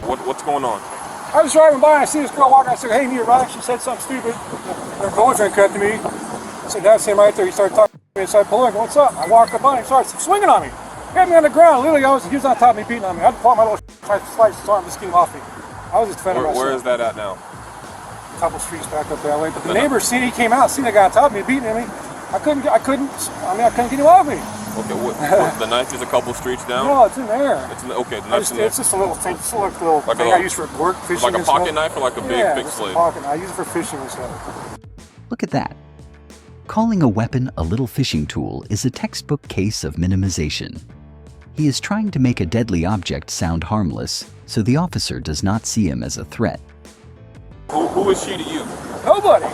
What's going on? I was driving by and I see this girl walking. I said, hey, you need a ride? She said something stupid. Her boyfriend cut to me. I said, that's him right there. He started talking to me. So I pulled over. What's up? I walked up on him. He started swinging on me. He had me on the ground. Literally, he was on top of me, beating on me. I had to pull out my little slice his arm to skim off me. I was just defending myself. Where is that at now? A couple streets back up that way. But the neighbor seen he came out, seen the guy on top of me, beating me. I couldn't get him off me. Okay, the knife is a couple streets down? No, it's in there. Okay, the knife's in there. It's just a little thing, I use for work, fishing. Like a pocket knife or like a big slave? Pocket. I use it for fishing and stuff. Look at that. Calling a weapon a little fishing tool is a textbook case of minimization. He is trying to make a deadly object sound harmless, so the officer does not see him as a threat. Who is she to you? Nobody.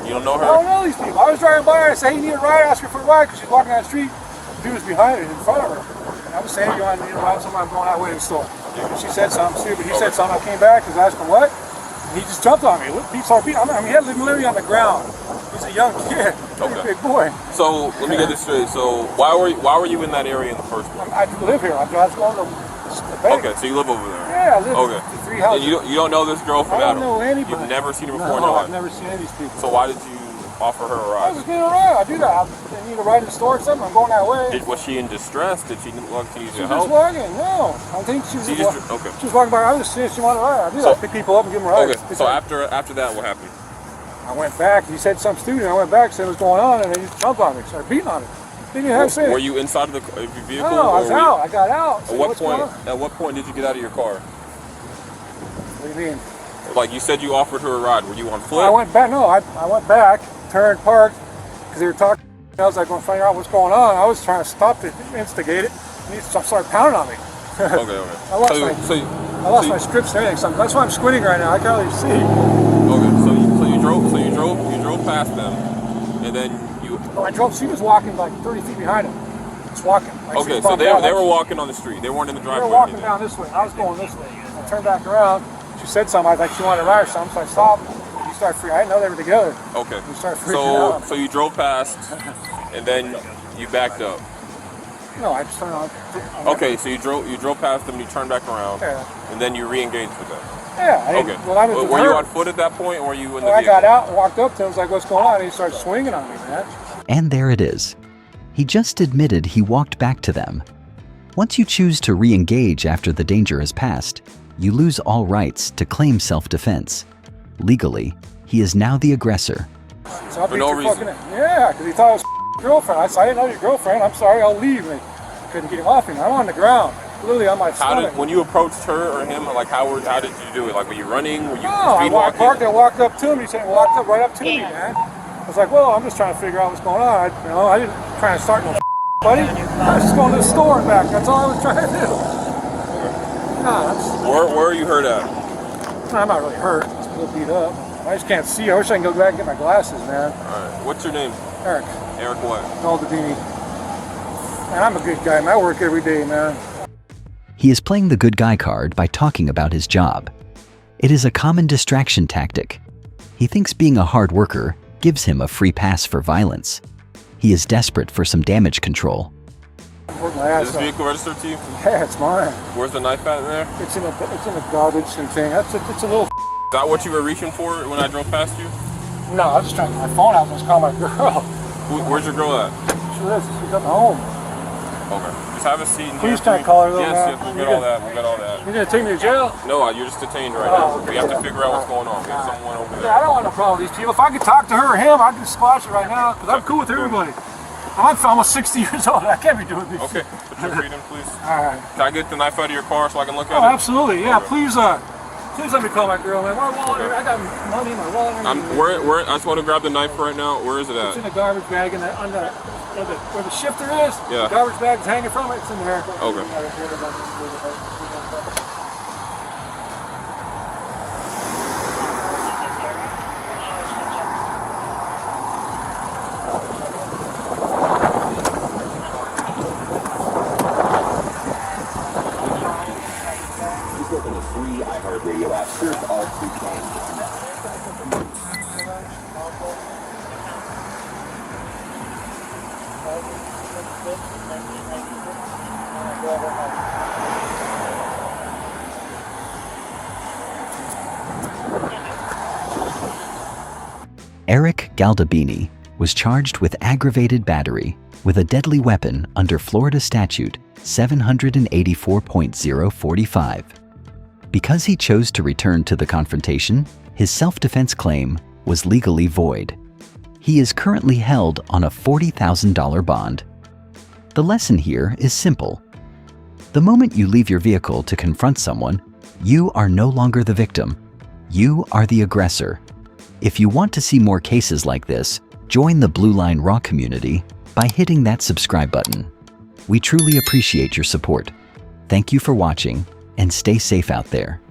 You don't know her? I don't know these people. I was driving by her. I said, hey, you need a ride? I asked her for a ride because she's walking down the street. The dude was behind her, in front of her. And I was saying, you want to need a ride? Somebody, I'm going that way to the store. And she said something stupid. He said something. I came back because I asked him what? And he just jumped on me. He started beating. I mean, he had literally on the ground. He's a young kid. He's a big boy. So let me get this straight. So why were you in that area in the first place? I live here. I was going to the bank. Okay, so you live over there. Yeah, I live in 3 houses. And you don't know this girl from Adam? I don't know anybody. You've never seen her before? No, I've never seen any of these people. So why did you offer her a ride? I was getting a ride. I do that. I need a ride in the store or something. I'm going that way. Was she in distress? Did she look to use your help? She was walking. No, I think she was. She was walking by. I was just seeing she wanted a ride. I do that. Pick people up and give them a ride. Okay. So after that, what happened? I went back. He said something stupid. I went back, said what's going on, and then he just jumped on me, started beating on me. Didn't even have to say it. Were you inside of your vehicle? No, I was out. I got out. At what point did you get out of your car? What do you mean? Like you said, you offered her a ride. Were you on foot? I went back. No, I went back, turned, parked, because they were talking. I was like, going to find out what's going on. I was trying to stop it, instigate it, and he started pounding on me. Okay. I lost my strips and everything. That's why I'm squinting right now. I can't really see. Okay, so you drove past them, and then you. No, I drove. She was walking like 30 feet behind him. Just walking. Like okay, so they were walking on the street. They weren't in the driveway. They were walking down this way. I was going this way. I turned back around. She said something. I was like, she wanted to ride or something. So I stopped. You started freaking. I didn't know they were together. Okay. You started freaking out. So you drove past, and then you backed up. No, I just turned on. Okay, so you drove past them, and you turned back around, and then you re-engaged with them. Yeah. Okay. Well, were you on foot at that point, or were you in the vehicle? I got out and walked up to him. I was like, what's going on? And he started swinging on me, man. And there it is. He just admitted he walked back to them. Once you choose to re-engage after the danger has passed, you lose all rights to claim self-defense. Legally, he is now the aggressor. So for no reason? Yeah, because he thought I was girlfriend. I said, I didn't know your girlfriend. I'm sorry, I'll leave. And I couldn't get him off me. I'm on the ground, literally on my stomach. When you approached her or him, like how did you do it? Like were you running? Were you speed walking? I parked and walked up to him. He said, walked up right up to me, man. I was like, well, I'm just trying to figure out what's going on. I didn't try to start no buddy. I was just going to the store and back. That's all I was trying to do. Where are you hurt at? I'm not really hurt. Just a little beat up. I just can't see. I wish I can go back and get my glasses, man. All right. What's your name? Eric. Eric what? Galdabini. Man, I'm a good guy, man. I work every day, man. He is playing the good guy card by talking about his job. It is a common distraction tactic. He thinks being a hard worker gives him a free pass for violence. He is desperate for some damage control. Is this vehicle registered to you? Yeah, it's mine. Where's the knife at in there? It's in a garbage and thing. It's a little. Is that what you were reaching for when I drove past you? No, I was just trying to get my phone out and call my girl. Where's your girl at? She lives. She's up at home. Okay. Just have a seat in here. Please try to call her though. Yes, we'll get all that. We'll get all that. You're gonna take me to jail? No, you're just detained right now. Okay. We have to figure out what's going on. We have someone over there. Yeah, I don't want no problem with these people. If I could talk to her or him, I'd just squash it right now. Because I'm cool with everybody. I'm almost 60 years old. I can't be doing this. Okay. Put your feet in, please. All right. Can I get the knife out of your car so I can look at it? Oh, absolutely. Yeah, please. Please let me call my girl, man. My wallet. I got money in my wallet. I just want to grab the knife right now. Where is it at? It's in the garbage bag where the shifter is. Yeah. The garbage bag's hanging from it. It's in there. Okay. Eric Galdabini was charged with aggravated battery with a deadly weapon under Florida Statute 784.045. Because he chose to return to the confrontation, his self-defense claim was legally void. He is currently held on a $40,000 bond. The lesson here is simple. The moment you leave your vehicle to confront someone, you are no longer the victim. You are the aggressor. If you want to see more cases like this, join the Blue Line Raw community by hitting that subscribe button. We truly appreciate your support. Thank you for watching, and stay safe out there.